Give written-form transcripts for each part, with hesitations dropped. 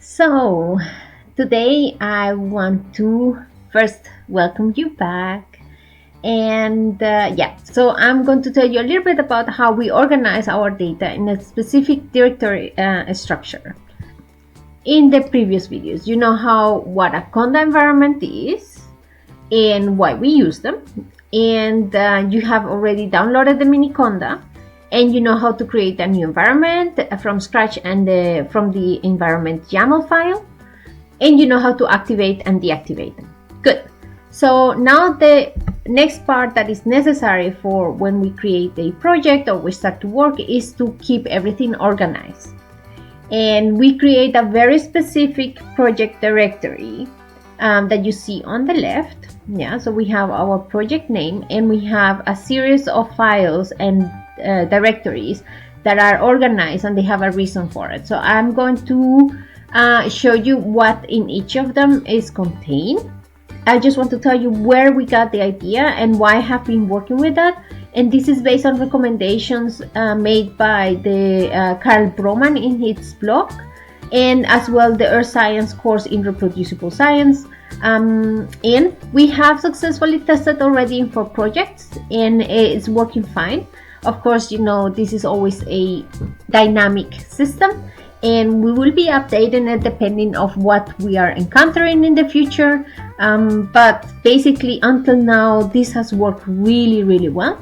So, today I want to first welcome you back. So I'm going to tell you a little bit about how we organize our data in a specific directory structure. In the previous videos, you know what a conda environment is and why we use them. And you have already downloaded the mini conda, and you know how to create a new environment from scratch and from the environment YAML file, and you know how to activate and deactivate them. Good. So now the next part that is necessary for when we create a project or we start to work is to keep everything organized. And we create a very specific project directory that you see on the left. So we have our project name, and we have a series of files and directories that are organized, and they have a reason for it. So I'm going to show you what in each of them is contained. I just want to tell you where we got the idea and why I have been working with that. And this is based on recommendations made by the Carl Broman in his blog, and as well the Earth Science course in Reproducible Science. And we have successfully tested already in 4 projects, and it's working fine. Of course, you know, this is always a dynamic system, and we will be updating it depending of what we are encountering in the future. But basically, until now, this has worked really, really well.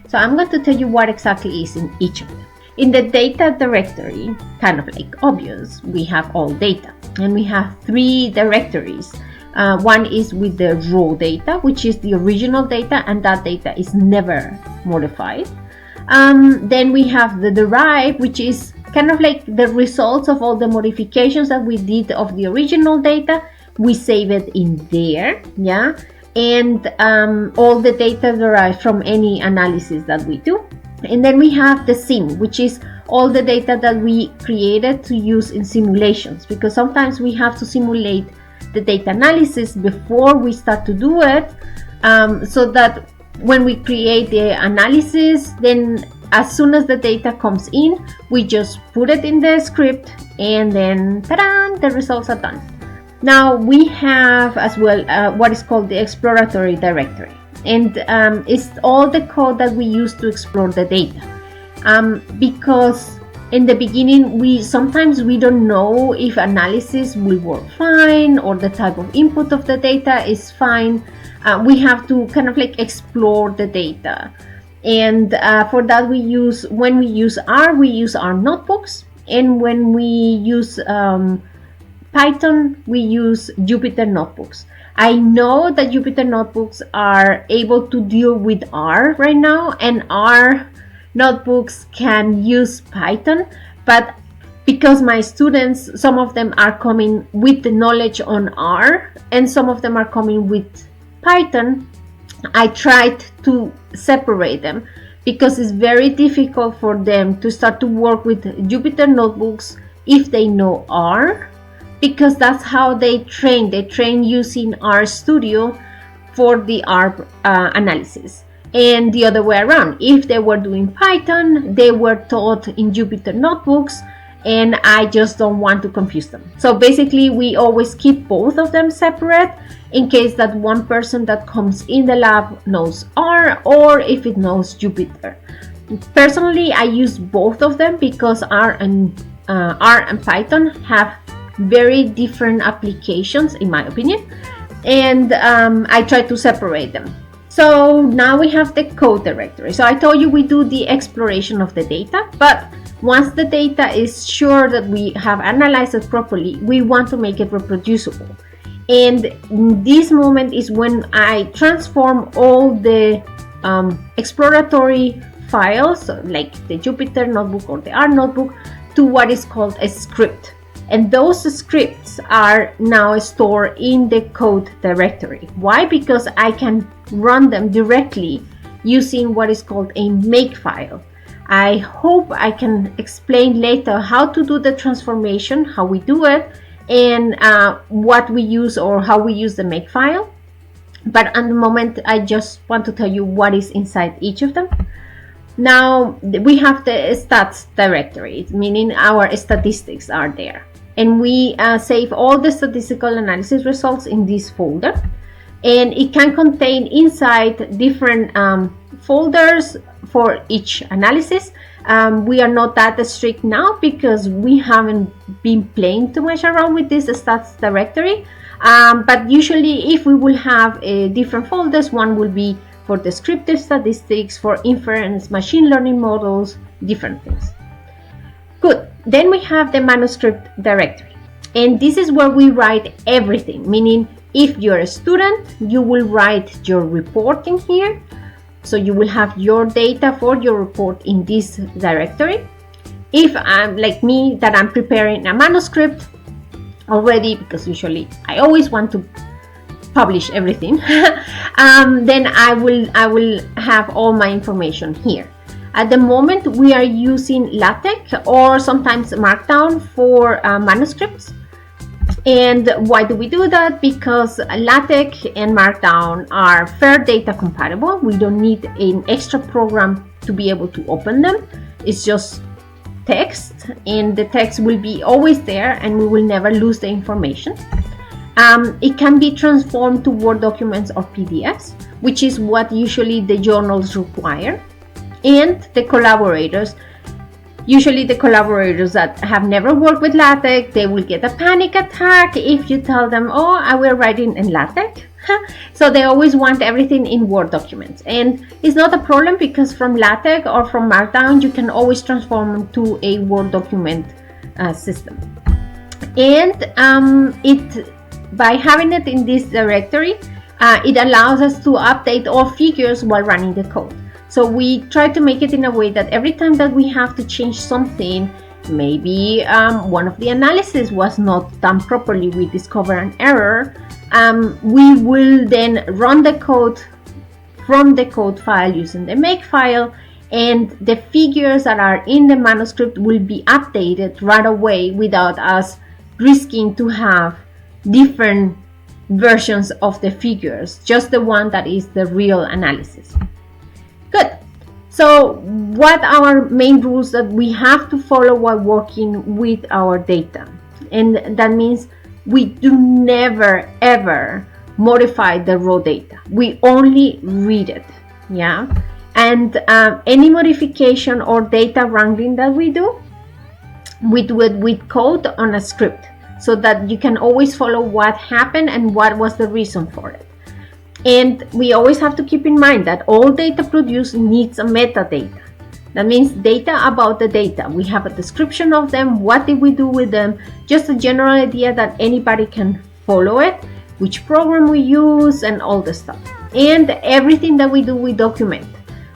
So I'm going to tell you what exactly is in each of them. In the data directory, kind of like obvious, we have all data, and we have 3 directories. One is with the raw data, which is the original data, and that data is never modified. Then we have the derived, which is kind of like the results of all the modifications that we did of the original data. We save it in there, and all the data derived from any analysis that we do. And then we have the sim, which is all the data that we created to use in simulations, because sometimes we have to simulate the data analysis before we start to do it, so that when we create the analysis, then as soon as the data comes in, we just put it in the script, and then ta-da, the results are done. Now we have as well what is called the exploratory directory, and it's all the code that we use to explore the data, because in the beginning we sometimes don't know if analysis will work fine or the type of input of the data is fine. We have to kind of like explore the data, and for that when we use R notebooks, and when we use Python, we use Jupyter notebooks. I know that Jupyter notebooks are able to deal with R right now, and R notebooks can use Python, but because my students, some of them are coming with the knowledge on R, and some of them are coming with Python, I tried to separate them, because it's very difficult for them to start to work with Jupyter notebooks if they know R, because that's how they train. They train using RStudio for the R analysis, and the other way around. If they were doing Python, they were taught in Jupyter notebooks, and I just don't want to confuse them. So basically, we always keep both of them separate in case that one person that comes in the lab knows R, or if it knows Jupyter. Personally, I use both of them because R and Python have very different applications, in my opinion, and I try to separate them. So now we have the code directory. So I told you we do the exploration of the data, but once the data is sure that we have analyzed it properly, we want to make it reproducible. And this moment is when I transform all the exploratory files, like the Jupyter notebook or the R notebook, to what is called a script. And those scripts are now stored in the code directory. Why? Because I can run them directly using what is called a makefile. I hope I can explain later how to do the transformation, how we do it, and what we use or how we use the makefile. But at the moment, I just want to tell you what is inside each of them. Now we have the stats directory, meaning our statistics are there. and we save all the statistical analysis results in this folder, and it can contain inside different folders for each analysis. We are not that strict now because we haven't been playing too much around with this stats directory, but usually if we will have different folders, one will be for descriptive statistics, for inference, machine learning models, different things. Good. Then we have the Manuscript directory, and this is where we write everything, meaning if you're a student, you will write your report in here. So you will have your data for your report in this directory. If I'm like me, that I'm preparing a manuscript already, because usually I always want to publish everything, then I will have all my information here. At the moment, we are using LaTeX or sometimes Markdown for manuscripts. And why do we do that? Because LaTeX and Markdown are fair data compatible. We don't need an extra program to be able to open them. It's just text, and the text will be always there, and we will never lose the information. It can be transformed to Word documents or PDFs, which is what usually the journals require. And the collaborators, usually the collaborators that have never worked with LaTeX, they will get a panic attack if you tell them, oh, I will write in LaTeX. So they always want everything in Word documents. And it's not a problem, because from LaTeX or from Markdown, you can always transform them to a Word document system. And by having it in this directory, it allows us to update all figures while running the code. So we try to make it in a way that every time that we have to change something, maybe one of the analysis was not done properly, we discover an error, we will then run the code from the code file using the make file, and the figures that are in the manuscript will be updated right away without us risking to have different versions of the figures, just the one that is the real analysis. Good. So what are our main rules that we have to follow while working with our data? And that means we do never ever modify the raw data. We only read it. Yeah. And any modification or data wrangling that we do, we do it with code on a script, so that you can always follow what happened and what was the reason for it. And we always have to keep in mind that all data produced needs a metadata. That means data about the data. We have a description of them, what did we do with them, just a general idea that anybody can follow it, which program we use, and all the stuff. And everything that we do, we document.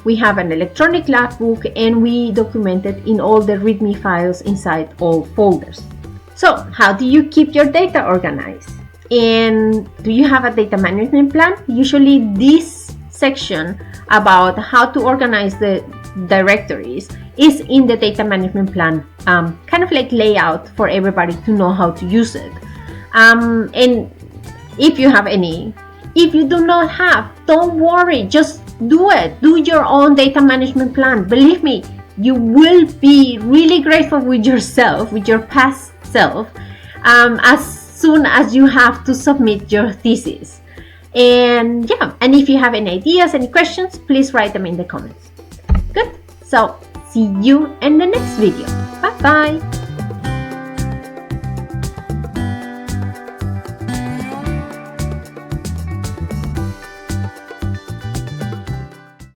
We have an electronic logbook, and we document it in all the README files inside all folders. So how do you keep your data organized? And do you have a data management plan? Usually this section about how to organize the directories is in the data management plan, kind of like layout for everybody to know how to use it. And if you have any, if you do not have, don't worry, just do it. Do your own data management plan. Believe me, you will be really grateful with yourself, with your past self, as soon as you have to submit your thesis. And yeah, and if you have any ideas, any questions, please write them in the comments. Good. So see you in the next video. Bye bye.